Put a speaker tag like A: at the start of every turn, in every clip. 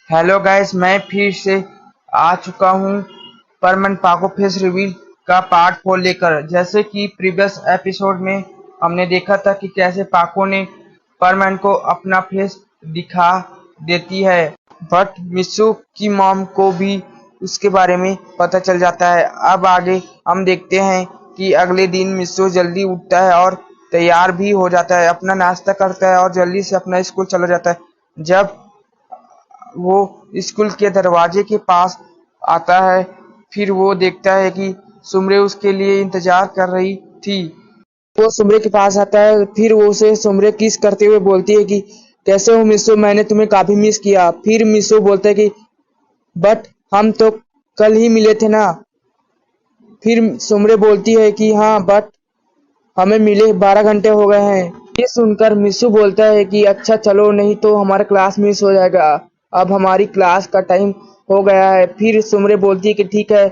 A: Hello guys, मैं फिर से आ चुका हूँ परमानेंट पाको फेस रिवील का पार्ट 4 लेकर। जैसे कि प्रीवियस एपिसोड में हमने देखा था कि कैसे पाको ने परमानेंट को अपना फेस दिखा देती है, बट मिसू की मॉम को भी उसके बारे में पता चल जाता है। अब आगे हम देखते हैं कि अगले दिन मिसू जल्दी उठता है और तैयार भी हो जाता है, अपना नाश्ता करता है और जल्दी से अपना स्कूल चला जाता है। जब वो स्कूल के दरवाजे के पास आता है, फिर वो देखता है कि सुमरे उसके लिए इंतजार कर रही थी। वो सुमरे के पास आता है, फिर वो उसे सुमरे किस करते हुए बोलती है कि कैसे हो मिसो, मैंने तुम्हें काफी मिस किया। फिर मिसो बोलता है कि बट हम तो कल ही मिले थे ना। फिर सुमरे बोलती है कि हाँ, बट हमें मिले 12 घंटे हो गए हैं। ये सुनकर मिसू बोलता है कि अच्छा चलो, नहीं तो हमारा क्लास मिस हो जाएगा। अब हमारी क्लास का टाइम हो गया है। फिर सुमरे बोलती है कि ठीक है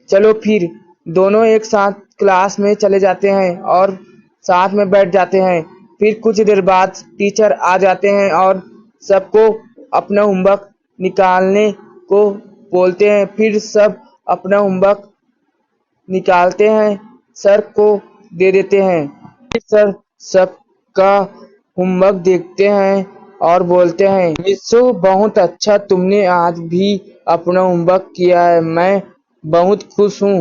A: चलो। फिर दोनों एक साथ क्लास में चले जाते हैं और साथ में बैठ जाते हैं। फिर कुछ देर बाद टीचर आ जाते हैं और सबको अपना होमवर्क निकालने को बोलते हैं। फिर सब अपना होमवर्क निकालते हैं, सर को दे देते हैं। फिर सर सबका होमवर्क देखते हैं और बोलते हैं मिसो बहुत अच्छा, तुमने आज भी अपना होमवर्क किया है, मैं बहुत खुश हूँ।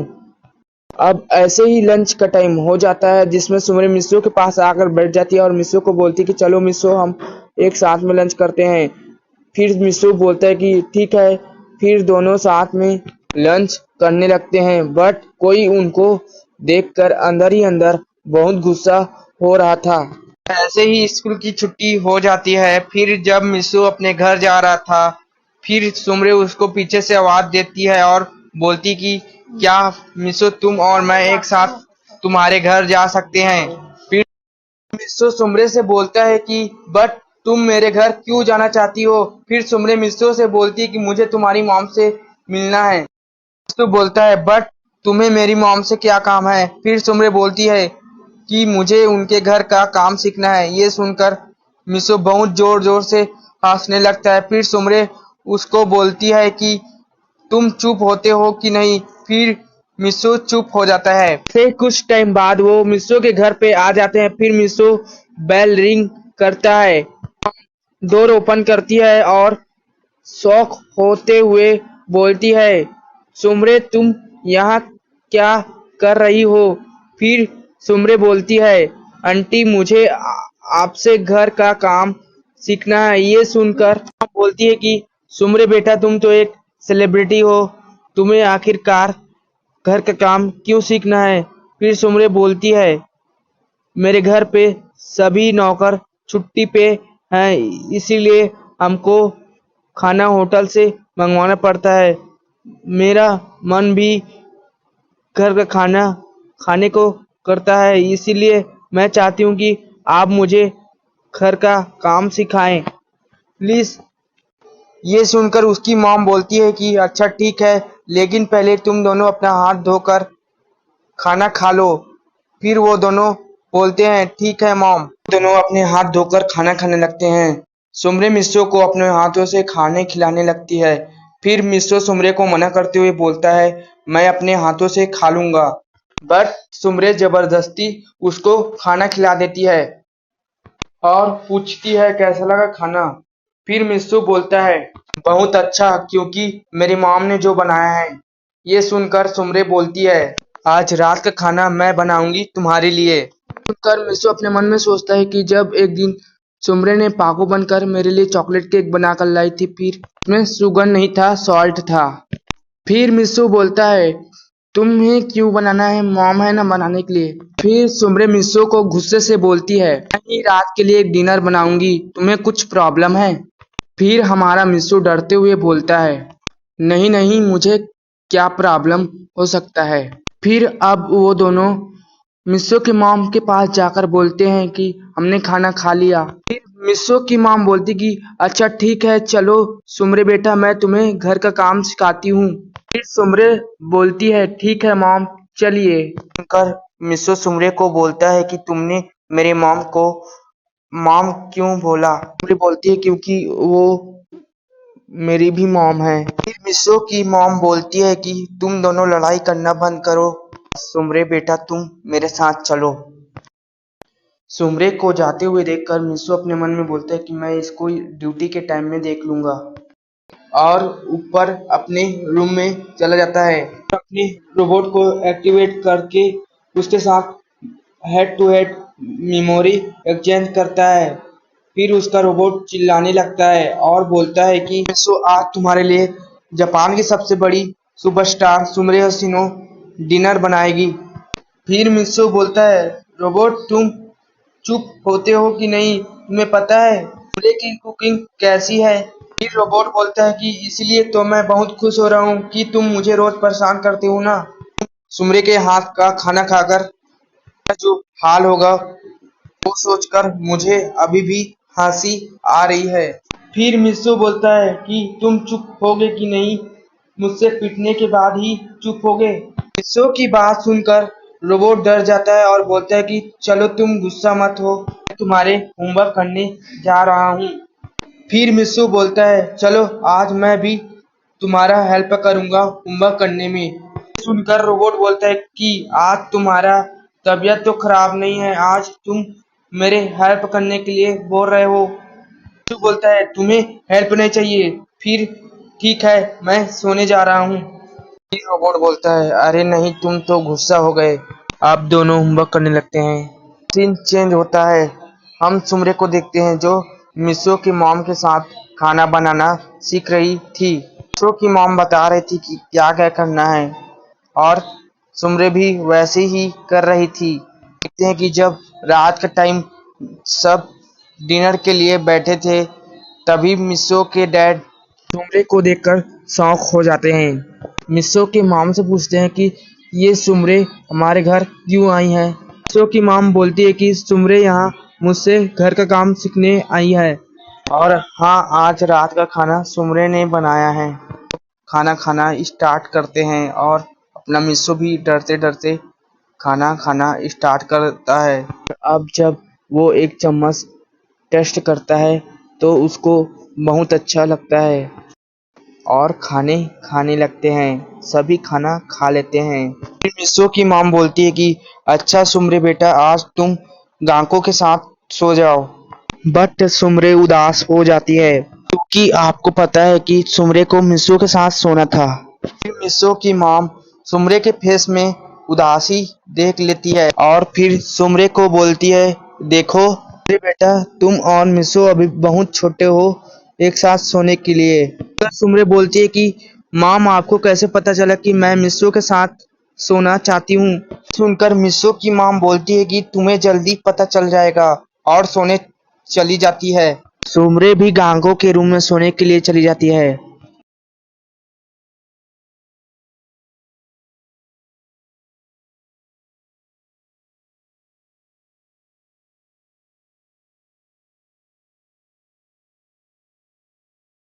A: अब ऐसे ही लंच का टाइम हो जाता है, जिसमें सुमरे मिसो के पास आकर बैठ जाती है और मिसो को बोलती है कि चलो मिसो, हम एक साथ में लंच करते हैं। फिर मिसो बोलता है कि ठीक है। फिर दोनों साथ में लंच करने लगते हैं, बट कोई उनको देखकर अंदर ही अंदर बहुत गुस्सा हो रहा था। ऐसे ही स्कूल की छुट्टी हो जाती है। फिर जब मिसो अपने घर जा रहा था, फिर सुमरे उसको पीछे से आवाज देती है और बोलती कि क्या मिसो, तुम और मैं एक साथ तुम्हारे घर जा सकते हैं। फिर मिसो सुमरे से बोलता है कि बट तुम मेरे घर क्यों जाना चाहती हो। फिर सुमरे मिसो से बोलती है कि मुझे तुम्हारी मॉम से मिलना है। मिसो बोलता है बट तुम्हें मेरी मॉम से क्या काम है। फिर सुमरे बोलती है कि मुझे उनके घर का काम सीखना है। ये सुनकर मिसो बहुत जोर जोर से हंसने लगता है। फिर सुमरे उसको बोलती है कि तुम चुप होते हो कि नहीं। फिर मिसो चुप हो जाता है। फिर कुछ टाइम बाद वो मिसो के घर पे आ जाते हैं। फिर मिसो बेल रिंग करता है, डोर ओपन करती है और शौक होते हुए बोलती है सुमरे, तुम यहाँ क्या कर रही हो। फिर सुमरे बोलती है आंटी, मुझे आपसे घर का काम सीखना है। ये सुनकर बोलती है कि सुमरे बेटा, तुम तो एक सेलिब्रिटी हो, तुम्हें आखिरकार घर का काम क्यों सीखना है। फिर सुमरे बोलती है मेरे घर पे सभी नौकर छुट्टी पे हैं, इसीलिए हमको खाना होटल से मंगवाना पड़ता है। मेरा मन भी घर का खाना खाने को करता है, इसीलिए मैं चाहती हूँ कि आप मुझे घर का काम सिखाएं प्लीज। ये सुनकर उसकी मॉम बोलती है कि अच्छा ठीक है, लेकिन पहले तुम दोनों अपना हाथ धोकर खाना खा लो। फिर वो दोनों बोलते हैं ठीक है मॉम। दोनों अपने हाथ धोकर खाना खाने लगते हैं। सुमरे मिस्रो को अपने हाथों से खाने खिलाने लगती है। फिर मिस्रो सुमरे को मना करते हुए बोलता है मैं अपने हाथों से खा लूंगा, बट सुमरे जबरदस्ती उसको खाना खिला देती है और पूछती है कैसा लगा खाना। फिर मिस्सू बोलता है बहुत अच्छा, क्योंकि मेरी मॉम ने जो बनाया है। ये सुनकर सुमरे बोलती है आज रात का खाना मैं बनाऊंगी तुम्हारे लिए। सुनकर मिस्सू अपने मन में सोचता है कि जब एक दिन सुमरे ने पागो बनकर मेरे लिए चॉकलेट केक बनाकर लाई थी, फिर उसमें शुगर नहीं था, सॉल्ट था। फिर मिस्सू बोलता है तुम्हें क्यों बनाना है, मॉम है ना बनाने के लिए। फिर सुमरे मिस्सू को गुस्से से बोलती है मैं ही रात के लिए एक डिनर बनाऊंगी, तुम्हें कुछ प्रॉब्लम है। फिर हमारा मिस्सू डरते हुए बोलता है नहीं नहीं, मुझे क्या प्रॉब्लम हो सकता है। फिर अब वो दोनों मिस्सू की मॉम के पास जाकर बोलते हैं कि हमने खाना खा लिया। फिर मिस्सू की मॉम बोलती कि अच्छा ठीक है चलो सुमरे बेटा, मैं तुम्हें घर का काम सिखाती हूँ। फिर सुमरे बोलती है ठीक है मॉम, चलिए। सुनकर मिस्सू सुमरे को बोलता है कि तुमने मेरे मॉम को मॉम क्यों बोला। सुमरे बोलती है क्योंकि वो मेरी भी मॉम है। फिर मिसो की मॉम बोलती है कि तुम दोनों लड़ाई करना बंद करो। सुमरे बेटा तुम मेरे साथ चलो। सुमरे को जाते हुए देखकर मिसो अपने मन में बोलता है कि मैं इसको ड्यूटी के टाइम में देख लूंगा, और ऊपर अपने रूम में चला जाता है। अपने रोबोट को एक्टिवेट करके उसके साथ head to head memory exchange करता है। फिर उसका रोबोट चिल्लाने लगता है और बोलता है कि मित्सो आज तुम्हारे लिए जापान की सबसे बड़ी सुपरस्टार सुमरे हसीनो डिनर बनाएगी। फिर मित्सो बोलता है रोबोट तुम चुप होते हो कि नहीं, तुम्हें पता है सुमरे की कुकिंग कैसी है। फिर रोबोट बोलता है कि इसीलिए तो मैं बहुत खुश हो रहा हूँ कि तुम मुझे रोज परेशान करते हो ना। सुमरे के हाथ का खाना खाकर जो हाल होगा वो सोचकर मुझे अभी भी हंसी आ रही है। फिर मित्सो बोलता है कि तुम चुप होगे कि नहीं, मुझसे पिटने के बाद ही चुप होगे। मित्सो की बात सुनकर रोबोट डर जाता है और बोलता है कि चलो तुम गुस्सा मत हो, मैं तुम्हारे होमवर्क करने जा रहा हूँ। फिर मित्सो बोलता है चलो आज मैं भी तुम्हारा हेल्प करूंगा होमवर्क करने में। सुनकर रोबोट बोलता है कि आज तुम्हारा तबीयत तो खराब नहीं है, आज तुम मेरे हेल्प करने के लिए बोल रहे हो। मित्सो बोलता है तुम्हें हेल्प नहीं चाहिए, फिर ठीक है मैं सोने जा रहा हूँ। फिर रोबोट बोलता है अरे नहीं तुम तो गुस्सा हो गए। आप दोनों होमवर्क करने लगते हैं। सीन चेंज होता है। हम सुमरे को देखते हैं जो मिसो की मॉम के साथ खाना बनाना सीख रही थी। मिसो की मॉम बता रही थी कि क्या क्या करना है, और सुमरे भी वैसे ही कर रही थी। देखते हैं कि जब रात का टाइम सब डिनर के लिए बैठे थे, तभी मिसो के डैड सुमरे को देखकर शॉक हो जाते हैं। मिसो की मॉम से पूछते हैं कि ये सुमरे हमारे घर क्यों आई है। मिसो की मॉम बोलती है कि सुमरे यहाँ मुझसे घर का काम सीखने आई है, और हाँ आज रात का खाना सुमरे ने बनाया है। खाना खाना स्टार्ट करते हैं और अपना मिसो भी डरते डरते खाना खाना स्टार्ट करता है। अब जब वो एक चम्मच टेस्ट करता है तो उसको बहुत अच्छा लगता है और खाने खाने लगते हैं। सभी खाना खा लेते हैं। फिर मिसो की मॉम बोलती है कि अच्छा सुमरे बेटा आज तुम गांको के साथ सो जाओ। बट सुमरे उदास हो जाती है क्योंकि आपको पता है कि सुमरे को मिसो के साथ सोना था। फिर मिसो की मॉम सुमरे के फेस में उदासी देख लेती है और फिर सुमरे को बोलती है देखो सुमरे बेटा तुम और मिसो अभी बहुत छोटे हो एक साथ सोने के लिए। फिर सुमरे बोलती है कि मॉम आपको कैसे पता चला कि मैं मिसो के साथ सोना चाहती हूँ। सुनकर मिसो की मॉम बोलती है कि तुम्हें जल्दी पता चल जाएगा, और सोने चली जाती है। सुमरे भी गांगो के रूम में सोने के लिए चली जाती है।